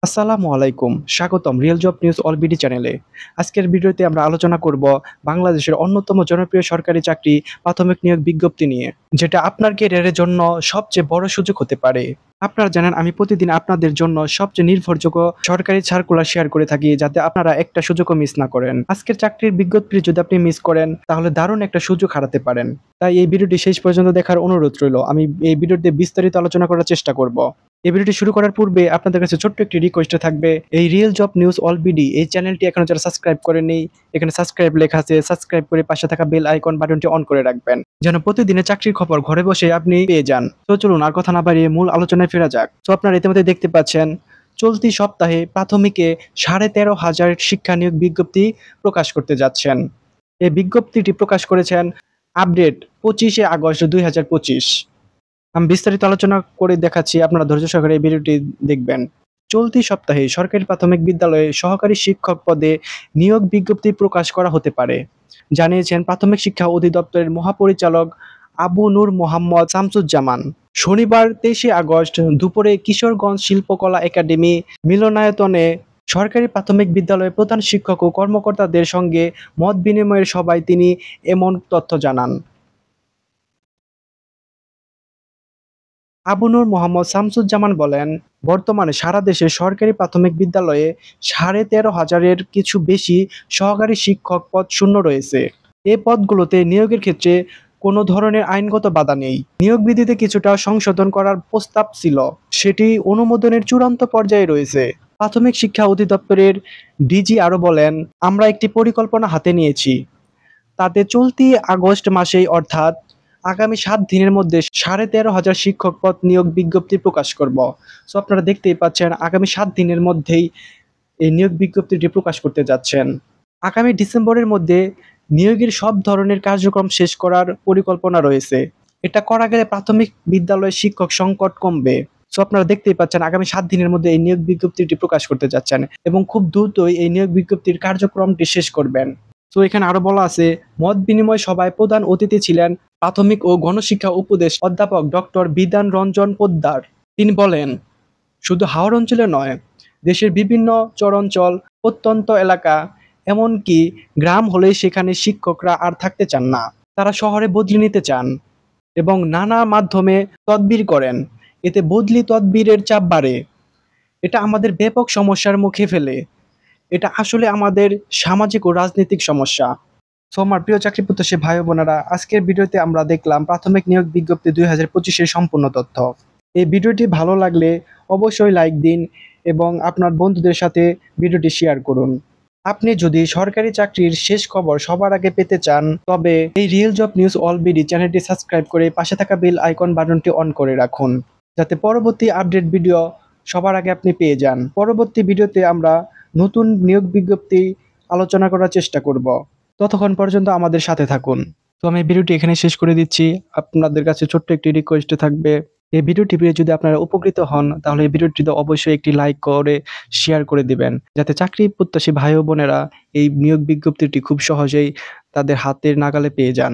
আসসালামু আলাইকুম। স্বাগতম real job news all BD চ্যানেলে। আজকের ভিডিওতে আমরা আলোচনা করব বাংলাদেশের অন্যতম জনপ্রিয় সরকারি চাকরি প্রাথমিক নিয়োগ বিজ্ঞপ্তি নিয়ে, যেটা আপনার ক্যারিয়ারের জন্য সবচেয়ে বড় সুযোগ হতে পারে। আপনারা জানেন আমি প্রতিদিন আপনাদের জন্য সবচেয়ে নির্ভরযোগ্য সরকারি সার্কুলার শেয়ার করে থাকি, যাতে আপনারা একটা সুযোগও মিস না করেন। আজকের চাকরির বিজ্ঞপ্তি যদি আপনি মিস করেন তাহলে দারুণ একটা সুযোগ হারাতে পারেন। তাই এই ভিডিওটি শেষ পর্যন্ত দেখার অনুরোধ রইল। আমি এই ভিডিওতে বিস্তারিত আলোচনা করার চেষ্টা করব। এই ভিডিওটি শুরু করার পূর্বে আপনাদের কাছে ছোট্ট একটি রিকোয়েস্ট থাকবে, এই real job news all BD এই চ্যানেলটি এখনো যারা সাবস্ক্রাইব করেননি, এখানে সাবস্ক্রাইব লেখা আছে, সাবস্ক্রাইব করে পাশে থাকা বেল আইকন বাটনটি অন করে রাখবেন, যেন প্রতিদিনের চাকরির খবর ঘরে বসে আপনি পেয়ে যান। তো চলুন আর কথা না বাড়িয়ে মূল আলোচনায় ফেরা যাক। তো আপনারা ইতিমধ্যে দেখতে পাচ্ছেন চলতি সপ্তাহে প্রাথমিকে 13,500 শিক্ষা নিয়োগ বিজ্ঞপ্তি প্রকাশ করতে যাচ্ছেন। এই বিজ্ঞপ্তিটি প্রকাশ করেছেন আপডেট 25শে আগস্ট 2025। আমি বিস্তারিত আলোচনা করে দেখাচ্ছি, আপনারা ধৈর্য সহকারে এই ভিডিওটি দেখবেন। চলতি সপ্তাহে সরকারি প্রাথমিক বিদ্যালয়ে সহকারী শিক্ষক পদে নিয়োগ বিজ্ঞপ্তি প্রকাশ করা হতে পারে, জানিয়েছেন প্রাথমিক শিক্ষা অধিদপ্তরের মহাপরিচালক আবু নূর মোহাম্মদ শামসুজ্জামান। শনিবার 23শে আগস্ট দুপুরে কিশোরগঞ্জ শিল্পকলা একাডেমি মিলনায়তনে সরকারি প্রাথমিক বিদ্যালয়ের প্রধান শিক্ষক ও কর্মকর্তাদের সঙ্গে মত বিনিময়ের সভায় তিনি এমন তথ্য জানান। আবু নূর মোহাম্মদ শামসুজ্জামান বলেন, বর্তমানে সারা দেশে সরকারি প্রাথমিক বিদ্যালয়ে 13,500-এর কিছু বেশি সহকারী শিক্ষক পদ শূন্য রয়েছে। এ পদগুলোতে নিয়োগের ক্ষেত্রে কোনো ধরনের আইনগত বাধা নেই। নিয়োগ বিধিতে কিছুটা সংশোধন করার প্রস্তাব ছিল, সেটি অনুমোদনের চূড়ান্ত পর্যায়ে রয়েছে। প্রাথমিক শিক্ষা অধিদপ্তরের ডিজি আরও বলেন, আমরা একটি পরিকল্পনা হাতে নিয়েছি, তাতে চলতি আগস্ট মাসেই অর্থাৎ আগামী 7 দিনের মধ্যে 13,500 শিক্ষক পদ নিয়োগ বিজ্ঞপ্তি প্রকাশ করব। সো আপনারা দেখতেই পাচ্ছেন আগামী 7 দিনের মধ্যেই এই নিয়োগ বিজ্ঞপ্তিটি প্রকাশ করতে যাচ্ছেন। আগামী ডিসেম্বরের মধ্যে নিয়োগের সব ধরনের কার্যক্রম শেষ করার পরিকল্পনা রয়েছে। এটা করা গেলে প্রাথমিক বিদ্যালয়ে শিক্ষক সংকট কমবে। সো আপনারা দেখতেই পাচ্ছেন আগামী 7 দিনের মধ্যে এই নিয়োগ বিজ্ঞপ্তিটি প্রকাশ করতে যাচ্ছেন এবং খুব দ্রুতই এই নিয়োগ বিজ্ঞপ্তির কার্যক্রমটি শেষ করবেন। তো এখানে আরো বলা আছে, মত বিনিময় সভায় প্রধান অতিথি ছিলেন প্রাথমিক ও গণশিক্ষা উপদেশ অধ্যাপক ডক্টর বিধান রঞ্জন পোদ্দার। তিনি বলেন, শুধু হাওড় অঞ্চলে নয়, দেশের বিভিন্ন চরাঞ্চল, প্রত্যন্ত এলাকা, এমনকি গ্রাম হলেই সেখানে শিক্ষকরা আর থাকতে চান না। তারা শহরে বদলি নিতে চান এবং নানা মাধ্যমে তদবির করেন। এতে বদলি তদবিরের চাপ বাড়ে। এটা আমাদের ব্যাপক সমস্যার মুখে ফেলে। এটা আসলে আমাদের সামাজিক ও রাজনৈতিক সমস্যা। সো আমার প্রিয় চাকরি প্রত্যাশী ভাই ও বোনেরা, আজকের ভিডিওতে আমরা দেখলাম প্রাথমিক নিয়োগ বিজ্ঞপ্তি 2025-এর সম্পূর্ণ তথ্য। এই ভিডিওটি ভালো লাগলে অবশ্যই লাইক দিন এবং আপনার বন্ধুদের সাথে ভিডিওটি শেয়ার করুন। আপনি যদি সরকারি চাকরির শেষ খবর সবার আগে পেতে চান, তবে এই real job news all BD চ্যানেলটি সাবস্ক্রাইব করে পাশে থাকা বেল আইকন বাটনটি অন করে রাখুন, যাতে পরবর্তী আপডেট ভিডিও সবার আগে আপনি পেয়ে যান। পরবর্তী ভিডিওতে আমরা নতুন নিয়োগ বিজ্ঞপ্তি আলোচনা করার চেষ্টা করব। ততক্ষণ পর্যন্ত আমাদের সাথে থাকুন। তো আমি ভিডিওটি এখানে শেষ করে দিচ্ছি। আপনাদের কাছে ছোট্ট একটি রিকোয়েস্ট থাকবে, এই ভিডিওটি পেয়ে যদি আপনারা উপকৃত হন তাহলে এই ভিডিওটিতে অবশ্যই একটি লাইক করে শেয়ার করে দিবেন, যাতে চাকরি প্রত্যাশী ভাই ও বোনেরা এই নিয়োগ বিজ্ঞপ্তিটি খুব সহজেই তাদের হাতের নাগালে পেয়ে যান।